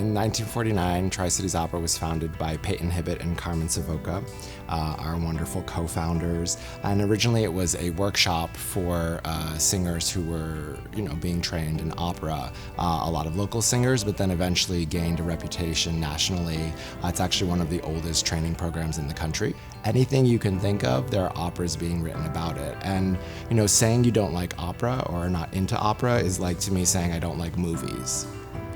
In 1949, Tri-Cities Opera was founded by Peyton Hibbett and Carmen Savoca, our wonderful co-founders. And originally it was a workshop for singers who were, being trained in opera. A lot of local singers, but then eventually gained a reputation nationally. It's actually one of the oldest training programs in the country. Anything you can think of, there are operas being written about it. And, saying you don't like opera or are not into opera is like to me saying I don't like movies.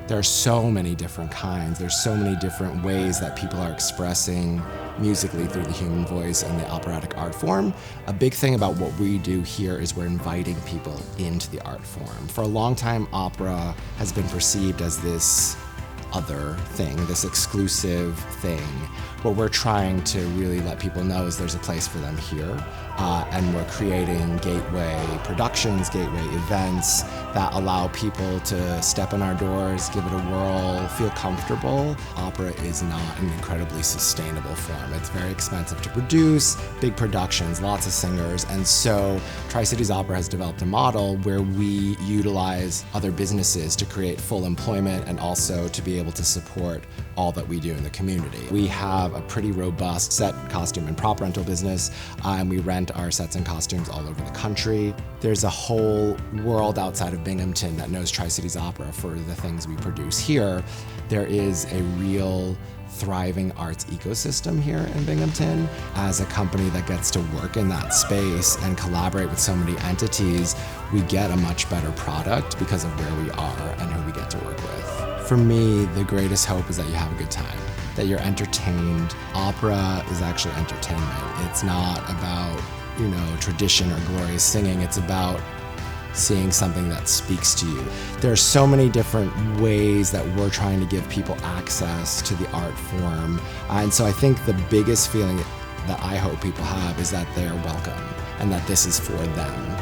There are so many different kinds. There's so many different ways that people are expressing musically through the human voice and the operatic art form. A big thing about what we do here is we're inviting people into the art form. For a long time, opera has been perceived as this other thing, this exclusive thing. What we're trying to really let people know is there's a place for them here, and we're creating gateway productions, gateway events that allow people to step in our doors, give it a whirl, feel comfortable. Opera is not an incredibly sustainable form. It's very expensive to produce, big productions, lots of singers, and so Tri-Cities Opera has developed a model where we utilize other businesses to create full employment and also to be able to support all that we do in the community. We have a pretty robust set, costume, and prop rental business, and we rent our sets and costumes all over the country. There's a whole world outside of Binghamton that knows Tri-Cities Opera for the things we produce here. There is a real thriving arts ecosystem here in Binghamton. As a company that gets to work in that space and collaborate with so many entities, we get a much better product because of where we are and who we get to work with. For me, the greatest hope is that you have a good time, that you're entertained. Opera is actually entertainment. It's not about, tradition or glorious singing. It's about seeing something that speaks to you. There are so many different ways that we're trying to give people access to the art form. And so I think the biggest feeling that I hope people have is that they're welcome and that this is for them.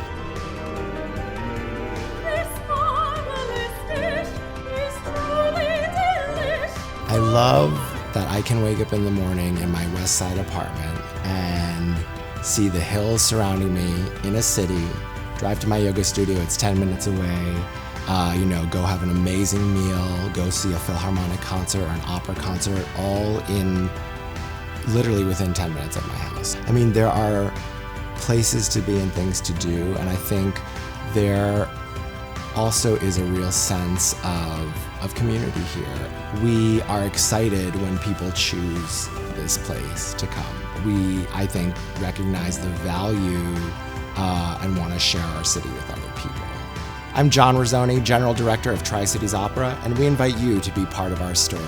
I love that I can wake up in the morning in my West Side apartment and see the hills surrounding me in a city, drive to my yoga studio, it's 10 minutes away, go have an amazing meal, go see a Philharmonic concert or an opera concert, all in literally within 10 minutes of my house. I mean, there are places to be and things to do, and I think there also is a real sense of community here. We are excited when people choose this place to come. We, I think, recognize the value and want to share our city with other people. I'm John Rizzoni, General Director of Tri-Cities Opera, and we invite you to be part of our story.